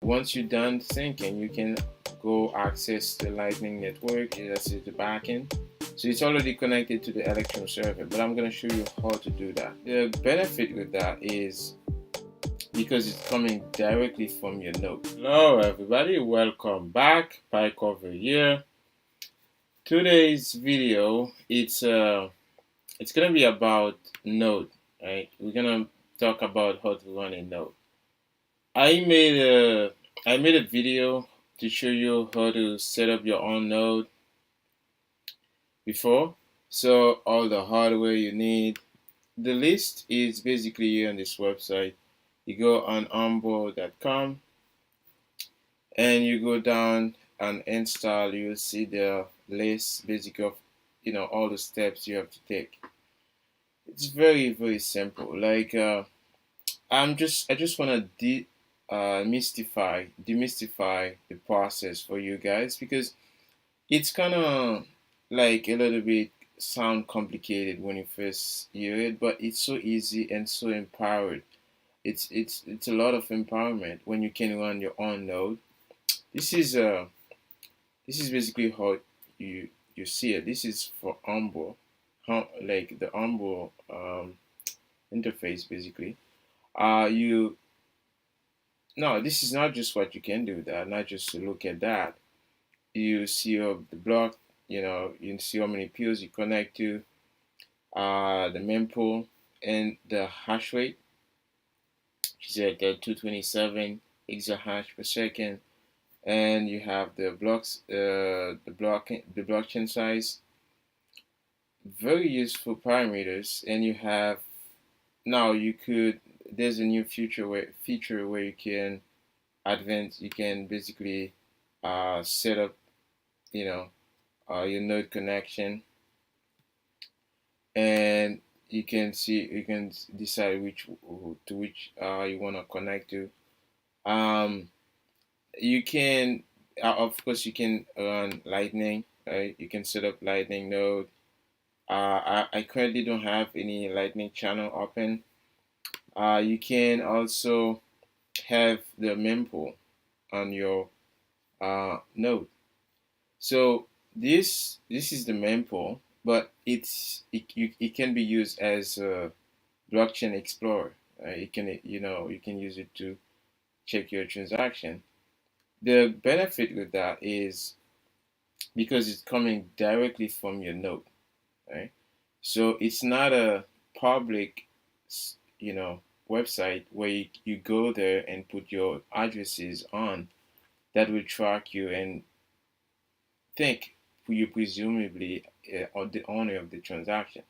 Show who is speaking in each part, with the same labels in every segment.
Speaker 1: once you're done syncing, you can go access the Lightning network. That's the backend. So it's already connected to the Electrum server, but I'm going to show you how to do that. The benefit with that is because it's coming directly from your node. Hello everybody, welcome back. PieCover here. Today's video, it's gonna be about node, right? We're gonna talk about how to run a node. I made a video to show you how to set up your own node before. So all the hardware you need. The list is basically here on this website. You go on onboard.com and you go down and install. You'll see the list basically of all the steps you have to take. It's very simple. Like I just want to demystify the process for you guys, because it's kind of like a little bit sound complicated when you first hear it, but it's so easy and so empowered. It's a lot of empowerment when you can run your own node. This is basically how you see it. This is for Umbo, like the Umbo interface basically. No, this is not just what you can do that, not just to look at that. You see the block, you see how many peers you connect to, the mempool, and the hash rate, which is at 227 exahash per second, and you have the blocks, the blockchain size. Very useful parameters, and you have now there's a new feature where you can you can basically set up your node connection, and you can decide which you want to connect to. You can of course you can run Lightning, right? You can set up Lightning node. I currently don't have any Lightning channel open. You can also have the mempool on your node. So this is the mempool, but it can be used as a blockchain explorer. You can use it to check your transaction. The benefit with that is because it's coming directly from your node, right? So it's not a public website where you go there and put your addresses on that will track you and think you presumably are the owner of the transaction.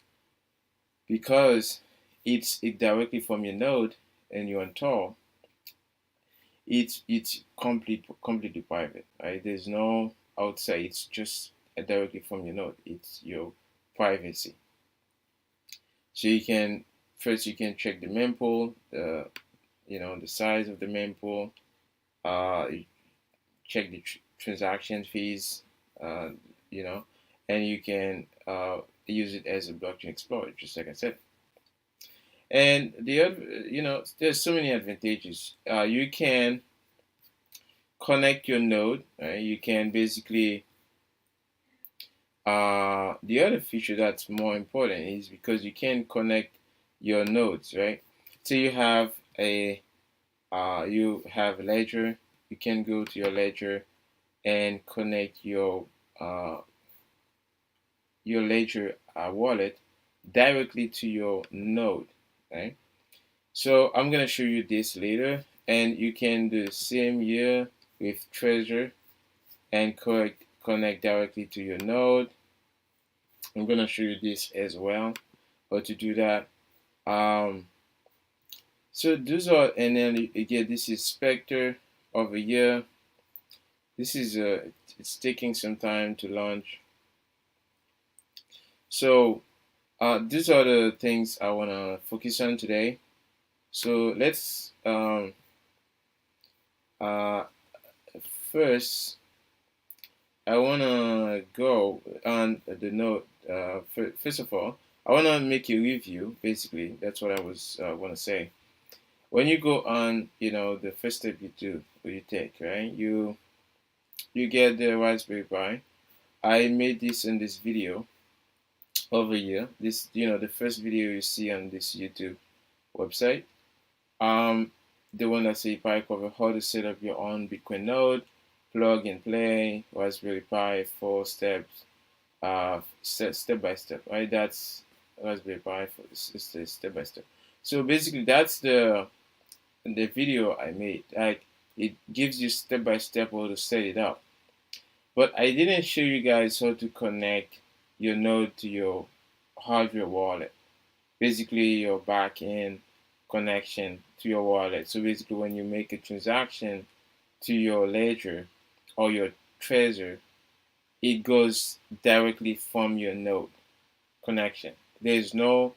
Speaker 1: Because it's directly from your node and you're on Tor, it's completely private, right? There's no outside. It's just directly from your node. It's your privacy. So you can check the mempool, the size of the mempool, check the transaction fees, and you can use it as a blockchain explorer, just like I said. And the other, there's so many advantages. You can connect your node. You can basically the other feature that's more important is because you can connect your nodes, right? So you have a ledger. You can go to your ledger and connect your ledger wallet directly to your node, right? So I'm gonna show you this later, and you can do the same here with Trezor and connect directly to your node. I'm gonna show you this as well, how to do that. So those are, and then again, this is Spectre over here. This is it's taking some time to launch. So these are the things I wanna focus on today. So let's first I wanna go on the node. First of all, I wanna make a review. Basically, that's what I was wanna say. when you go on, the first step you do or you take, right? You get the Raspberry Pi. I made this in this video over here. This, the first video you see on this YouTube website. Um, the one that say PieCover, how to set up your own Bitcoin node, plug and play, Raspberry Pi, 4 steps, step by step, right? That's Raspberry Pi for step by step. So basically, that's the video I made. Like, it gives you step by step how to set it up. But I didn't show you guys how to connect your node to your hardware wallet. Basically, your back-end connection to your wallet. So basically, when you make a transaction to your ledger or your Trezor, it goes directly from your node connection. You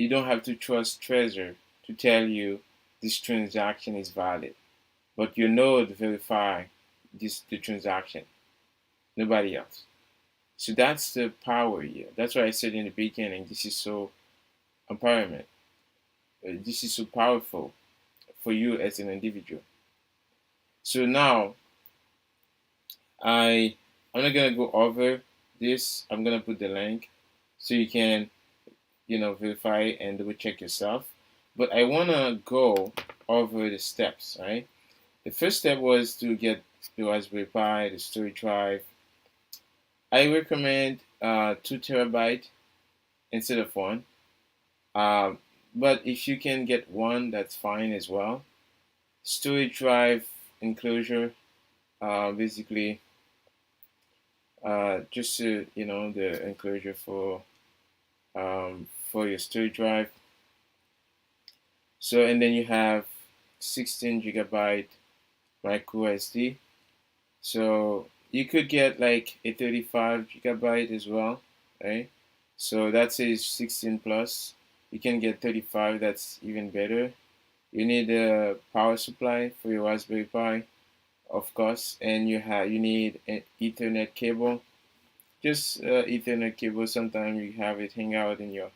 Speaker 1: don't have to trust Trezor to tell you this transaction is valid, but your node verify the transaction. Nobody else. So that's the power here. That's why I said in the beginning, this is so empowerment. This is so powerful for you as an individual. So now, I'm not gonna go over this. I'm gonna put the link so you can, verify and double check yourself. But I wanna go over the steps, right? The first step was to get the Raspberry Pi, the storage drive. I recommend 2 TB instead of 1. But if you can get 1, that's fine as well. Storage drive enclosure, basically, just the enclosure for your storage drive. So, and then you have 16 GB micro SD. So you could get like a 35 GB as well, right? So that says 16 plus. You can get 35. That's even better. You need a power supply for your Raspberry Pi, of course, and you need an Ethernet cable. Just Ethernet cable. Sometimes you have it hang out in your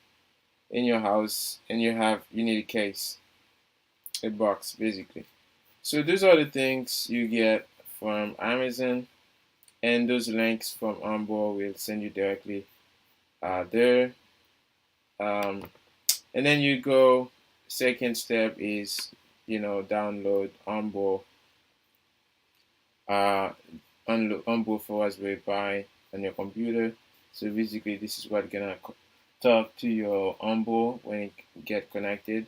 Speaker 1: house, and you need a case, a box, basically. So those are the things you get from Amazon, and those links from Onboard will send you directly there. And then you go. Second step is download Onboard. Onboard for Raspberry Pi on your computer. So basically, this is what's gonna talk to your Onboard when it get connected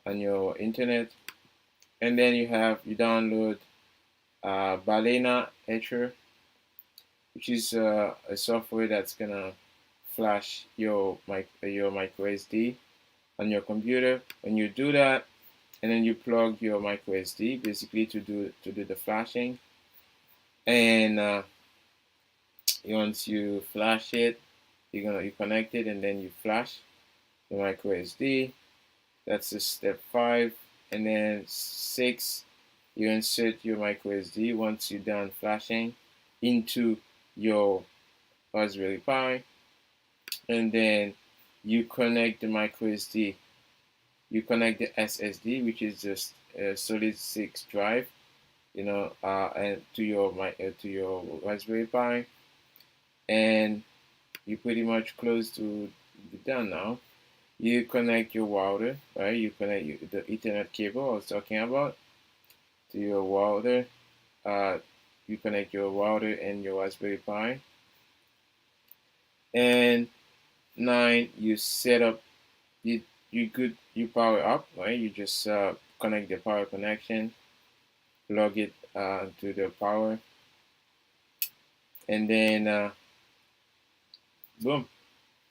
Speaker 1: on your internet. And then you download Balena Etcher, which is a software that's gonna flash your micro SD on your computer. When you do that, and then you plug your micro SD basically to do the flashing. And once you flash it, you connect it, and then you flash the micro SD. That's step 5. And then 6, you insert your micro SD once you're done flashing into your Raspberry Pi, and then you connect the micro SD. You connect the SSD, which is just a solid 6 drive, and to your Raspberry Pi, and you're pretty much close to be done now. You connect your router, right? You connect the Ethernet cable I was talking about to your router. You connect your router and your Raspberry Pi. And 9, you set up. You power up, right? You just connect the power connection, plug it to the power, and then boom.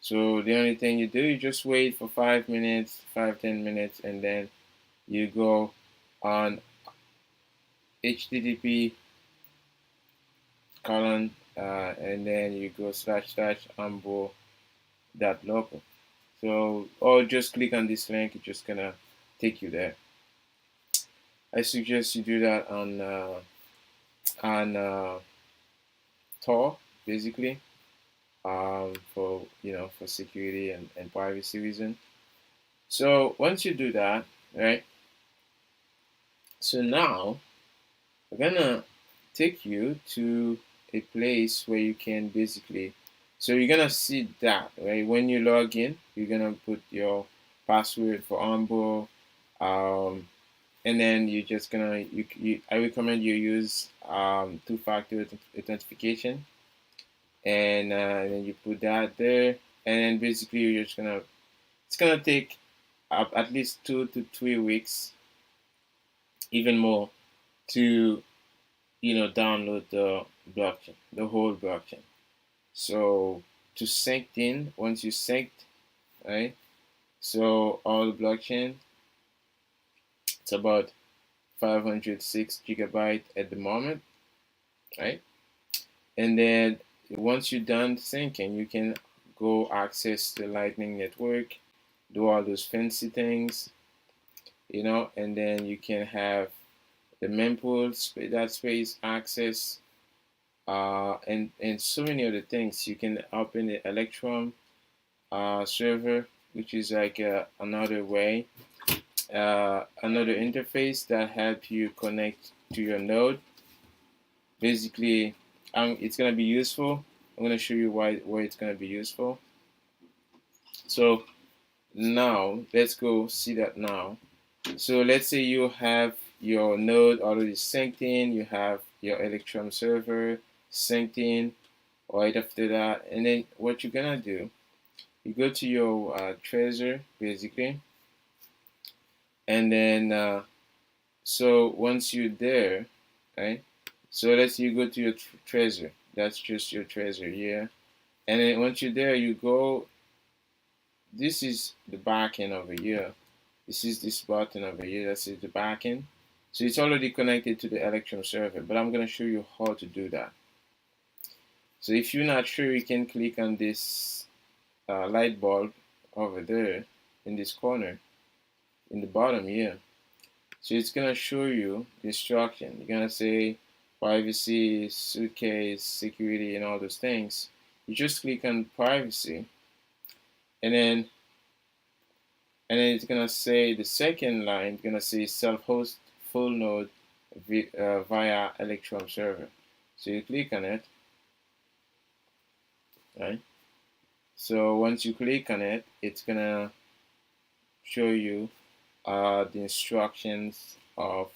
Speaker 1: So the only thing you do, you just wait for 5 minutes, 5-10 minutes, and then you go on HTTP : and then you go / onboard.local. So, or just click on this link, it's just gonna take you there. I suggest you do that on Tor, basically, for security and privacy reason. So once you do that, right, So now we're gonna take you to a place where you can basically, so you're gonna see that, right? When you log in, you're gonna put your password for onboard, and then you're just gonna, I recommend you use two-factor authentication, and then you put that there, and then basically you're just gonna, it's gonna take at least 2 to 3 weeks, even more, to download the blockchain, the whole blockchain. So to sync in, once you synced, right? So all the blockchain, it's about 506 gigabyte at the moment, right? And then once you're done syncing, you can go access the Lightning Network, do all those fancy things, and then you can have the mempool, that space access, and so many other things. You can open the Electrum server, which is like another way, another interface that helps you connect to your node. Basically, it's gonna be useful. I'm gonna show you why it's gonna be useful. So now let's go see that now. So let's say you have your node already synced in, you have your Electrum server synced in right after that, and then what you're gonna do, you go to your Trezor basically, and then so once you're there, right? So let's say you go to your Trezor. That's just your Trezor here, and then once you're there, you go. This is the backend over here. This is this button over here. That's the backend. So it's already connected to the Electrum server, but I'm gonna show you how to do that. So if you're not sure, you can click on this light bulb over there in this corner in the bottom here. So it's gonna show you the instruction. You're gonna say privacy, suitcase, security, and all those things. You just click on privacy, and then it's gonna say the second line. It's gonna say self-host full node via Electrum server. So you click on it, right? So once you click on it, it's gonna show you the instructions of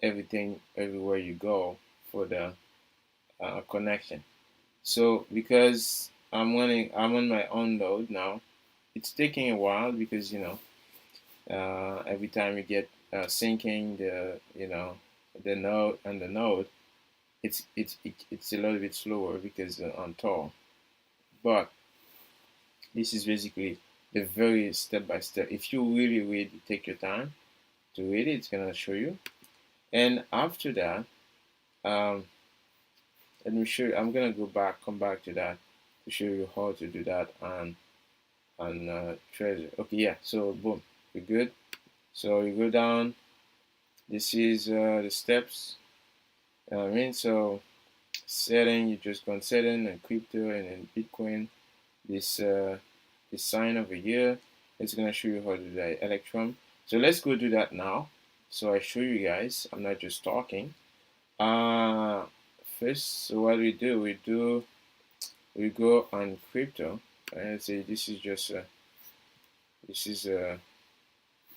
Speaker 1: everything everywhere you go for the connection. So because I'm on my own node now, it's taking a while because every time you get syncing the node, it's a little bit slower because on Tor. But this is basically the very step by step. If you really take your time to read it, it's gonna show you. And after that, let me show you. I'm gonna come back to that to show you how to do that on Trezor. Okay, yeah. So boom, we're good. So you go down. This is the steps. So setting, you just go on setting and crypto and then Bitcoin. This sign over here, it's gonna show you how to do that Electrum. So let's go do that now. So I show you guys. I'm not just talking. First, so what we do, we go on crypto. And say this is just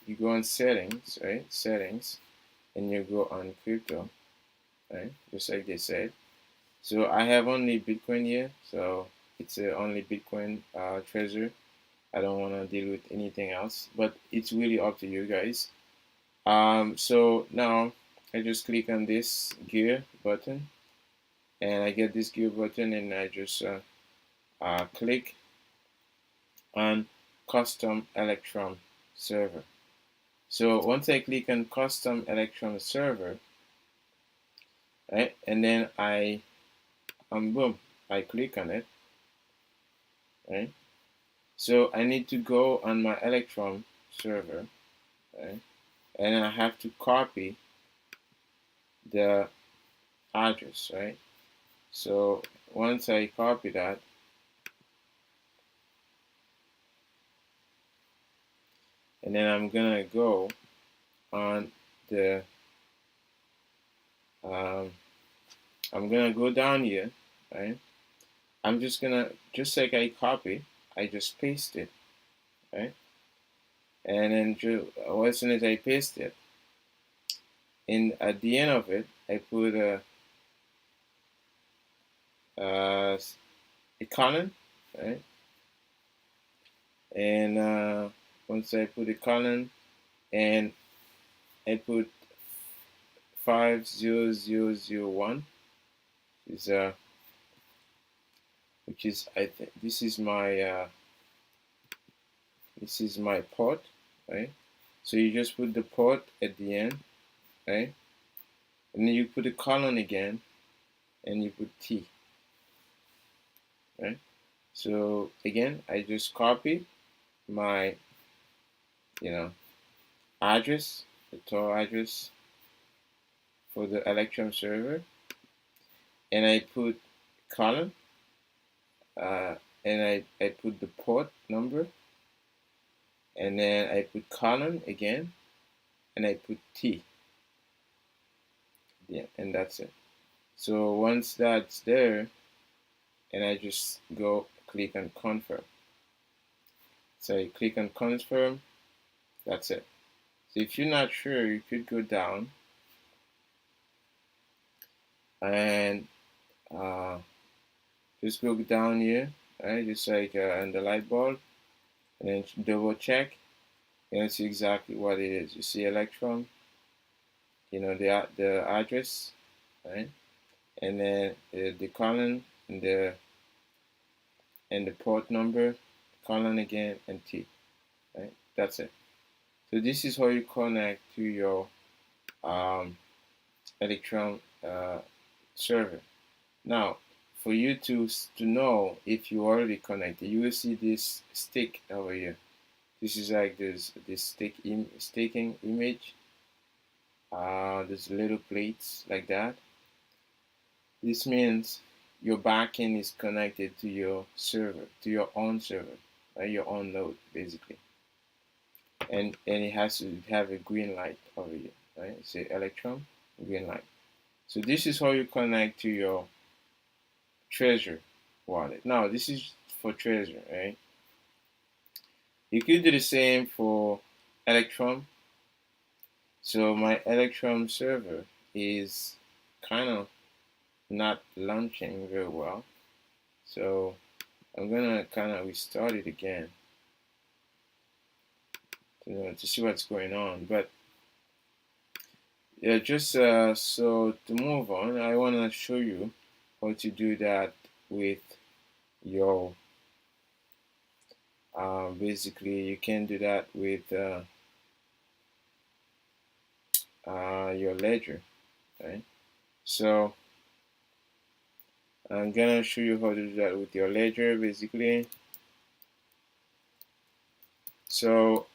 Speaker 1: you go on settings, right? Settings, and you go on crypto, right? Just like they said. So I have only Bitcoin here, so it's only Bitcoin Trezor. I don't want to deal with anything else, but it's really up to you guys. So now I just click on this gear button, and I get this gear button, and I just click on custom Electrum server. So once I click on custom Electrum server, right, and then boom, I click on it, right. So I need to go on my Electrum server, right, and I have to copy the address, right. So once I copy that, and then I'm gonna go on the I'm gonna go down here, right? I'm just gonna, just like I copy, I just paste it, right? And then as soon as I paste it, at the end of it, I put a colon, right? And once I put a colon, and I put 50001, is which is, I think this is my port, right? So you just put the port at the end, right? And then you put a colon again, and you put T, right? So again, I just copy my, address, the Tor address for the Electrum server, and I put colon, and I put the port number, and then I put colon again, and I put T, yeah, and that's it. So once that's there, and I just go click on confirm. So I click on confirm, that's it. So if you're not sure, you could go down and just go down here, right? Just like on the light bulb, and then double check, and see exactly what it is. You see Electrum, the address, right? And then the colon and the port number, colon again, and T, right? That's it. So this is how you connect to your Electrum server. Now, for you to know if you already connected, you will see this stick over here. This is like this staking image. There's little plates like that. This means your backend is connected to your server, to your own server, right? Your own node, basically. And it has to have a green light over here, right? It's an Electrum, green light. So this is how you connect to your Trezor wallet. Now, this is for Trezor, right? You could do the same for Electrum. So my Electrum server is kind of not launching very well. So I'm gonna kind of restart it again to see what's going on. But yeah, just so to move on, I want to show you how to do that with your basically you can do that with your ledger, right? So I'm gonna show you how to do that with your ledger, basically. So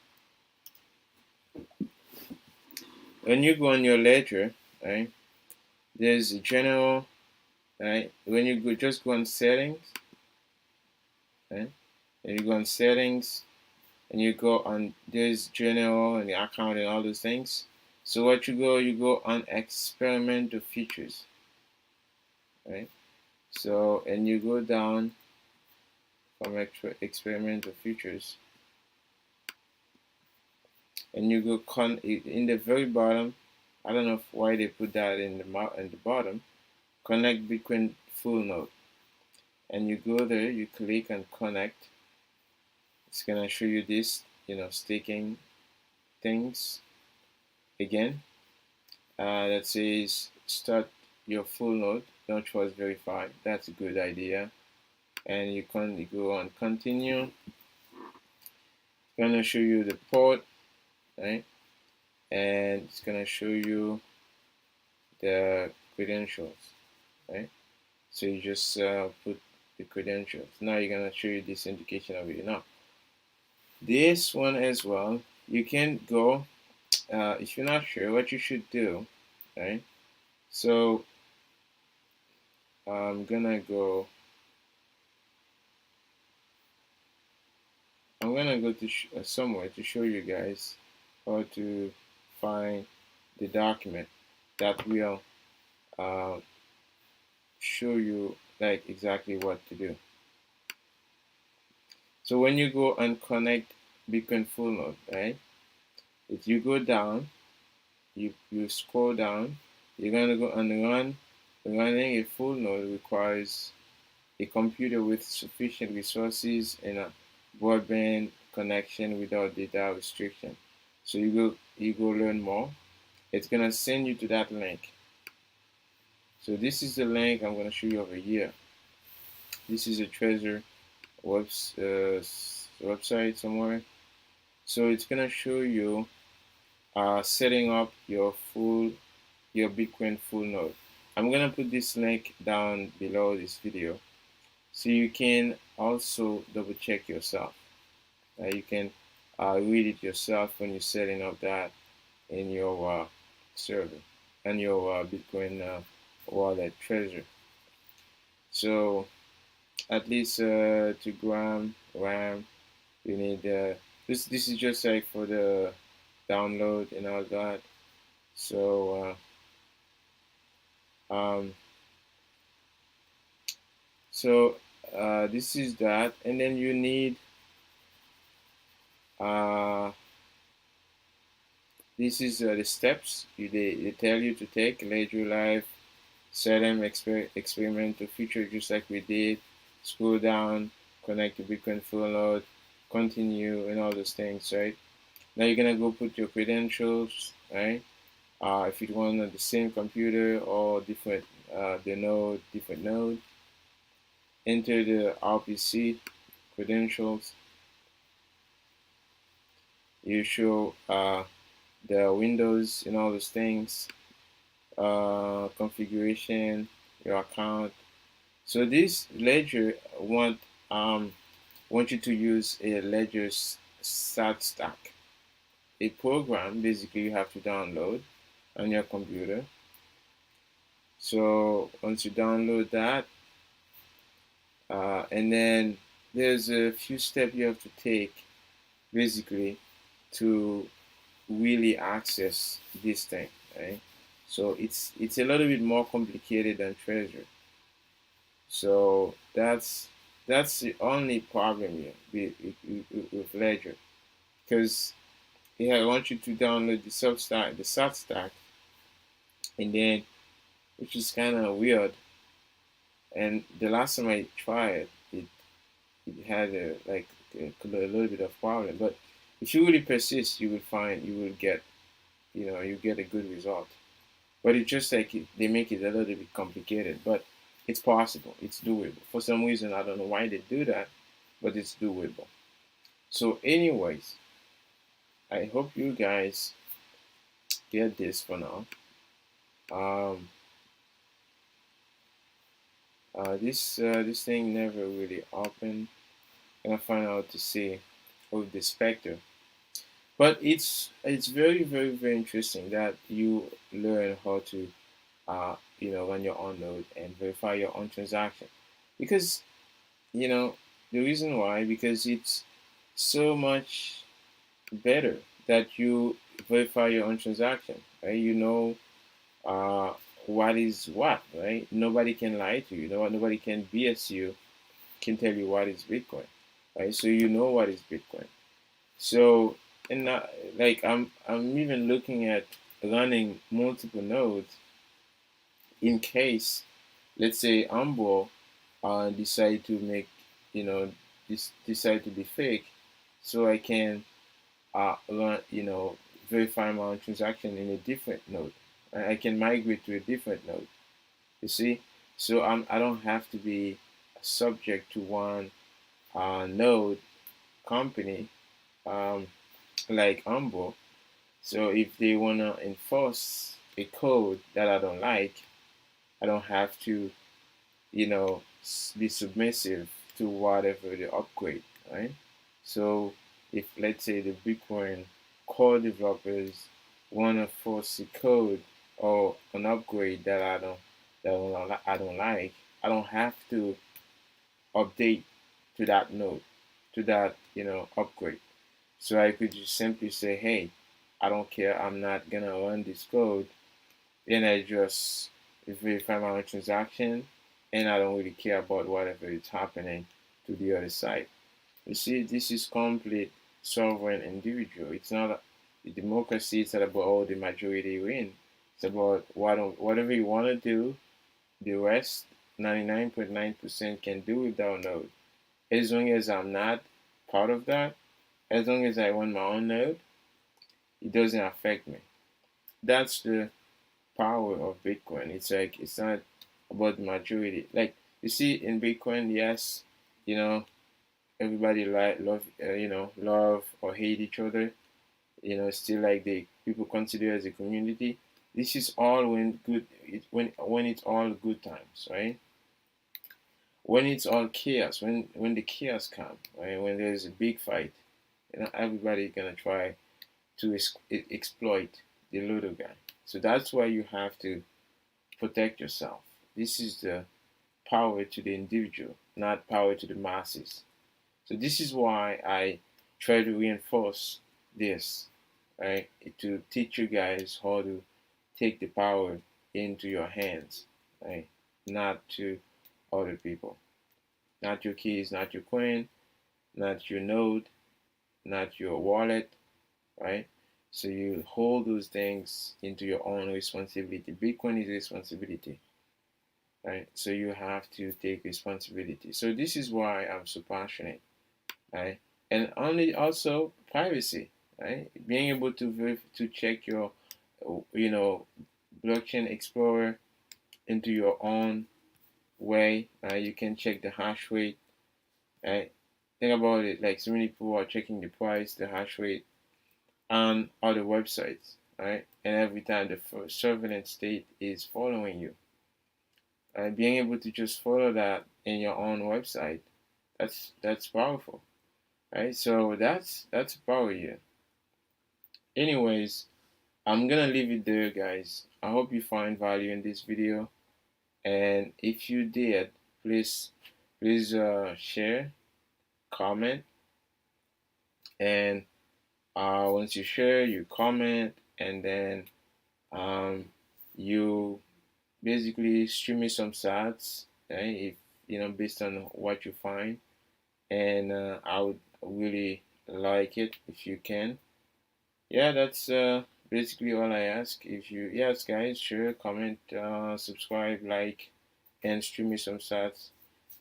Speaker 1: when you go on your ledger, right, there's a general, right? When you just go on settings, right, and you go on settings, and you go on there's general and the account and all those things. So what you go on experimental features, right? So and you go down from experimental features, and you go in the very bottom. I don't know why they put that in the bottom. Connect Bitcoin full node, and you go there. You click on connect. It's gonna show you this, staking things again. That says start your full node. Don't trust verify. That's a good idea. And you can go on continue. It's gonna show you the port, right? And it's gonna show you the credentials, right? So you just put the credentials. Now you're gonna show you this indication of it. Now this one as well, you can go if you're not sure what you should do, right? So I'm gonna go to somewhere to show you guys how to find the document that will show you like exactly what to do. So when you go and connect Bitcoin full node, right? If you go down, you scroll down, you're gonna go and running a full node requires a computer with sufficient resources and a broadband connection without data restriction. So you go learn more. It's gonna send you to that link. So this is the link I'm gonna show you over here. This is a Trezor website somewhere. So it's gonna show you setting up your Bitcoin full node. I'm gonna put this link down below this video, so you can also double check yourself. You can read it yourself when you're setting up that in your server and your Bitcoin wallet Trezor. So at least 2 gram RAM. You need this is just like for the download and all that. So um, so this is that, and then you need this is the steps they tell you to take. Ledger Live, set them, experiment to feature just like we did. Scroll down, connect to Bitcoin full node, continue, and all those things, right? Now you're gonna go put your credentials, right? If you want on the same computer or different, different node, enter the RPC credentials. You show the Windows and all those things, configuration, your account. So this Ledger want you to use a Ledger Stack, a program basically you have to download on your computer. So once you download that, and then there's a few steps you have to take basically to really access this thing, right? So it's a little bit more complicated than Trezor. So that's the only problem here with Ledger, because I want you to download the Substack, and then, which is kind of weird. And the last time I tried it had a little bit of problem. But if you really persist, you will get you get a good result. But it's just like they make it a little bit complicated, but it's possible. It's doable. For some reason, I don't know why they do that, but it's doable. So, anyways, I hope you guys get this for now. This thing never really opened. Gonna find out to see with the Spectre. But it's very, very, very interesting that you learn how to run your own node and verify your own transaction, because the reason why, because it's so much better that you verify your own transaction, right? Uh, what is what, right? Nobody can lie to you. Nobody can BS you, can tell you what is Bitcoin, right? So you know what is Bitcoin. So, and like I'm even looking at running multiple nodes in case, let's say, Umbo decide to make, decide to be fake, so I can run, verify my own transaction in a different node. I can migrate to a different node. You see, so I don't have to be subject to one node company, um, like Umbo. So if they wanna enforce a code that I don't like, I don't have to, be submissive to whatever the upgrade, right? So if, let's say, the Bitcoin core developers wanna force a code or an upgrade that I don't like, I don't have to update to that node, to that upgrade. So I could just simply say, hey, I don't care, I'm not gonna run this code, and I just verify my own transaction, and I don't really care about whatever is happening to the other side. You see, this is complete sovereign individual. It's not a democracy. It's not about the majority win. It's about whatever you want to do. The rest, 99.9% can do without node. As long as I'm not part of that, as long as I want my own node, it doesn't affect me. That's the power of Bitcoin. It's like it's not about the majority. Like you see in Bitcoin, yes, you know, everybody love or hate each other. Still like the people consider as a community. This is all when it's all good times, right? When it's all chaos, when the chaos comes, right? When there's a big fight, everybody gonna try to exploit the little guy. So that's why you have to protect yourself. This is the power to the individual, not power to the masses. So this is why I try to reinforce this, right? To teach you guys how to take the power into your hands, right? Not to other people. Not your keys, not your coin, not your node, not your wallet, right? So you hold those things into your own responsibility. Bitcoin is responsibility, right? So you have to take responsibility. So this is why I'm so passionate, right? And also privacy, right? Being able to check your, blockchain explorer into your own way. You can check the hash rate, right? Think about it. Like so many people are checking the price, the hash rate on other websites, right? And every time the surveillance state is following you, being able to just follow that in your own website, that's powerful, right? So that's power here. Anyways, I'm gonna leave it there, guys. I hope you find value in this video, and if you did, please share, comment, and once you share, you comment, and then you basically stream me some sats, right? If based on what you find, and I would really like it if you can. Yeah, that's basically all I ask. If you, yes, guys, share, comment, subscribe, like, and stream me some sats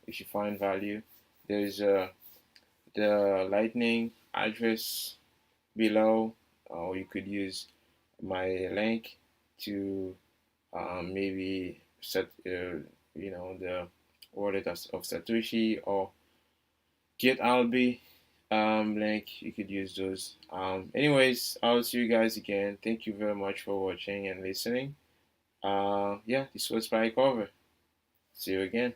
Speaker 1: if you find value. There's the lightning address below, or you could use my link to maybe set the wallet of Satoshi, or get Albi link. You could use those. Anyways, I'll see you guys again. Thank you very much for watching and listening. Yeah, this was PieCover. See you again.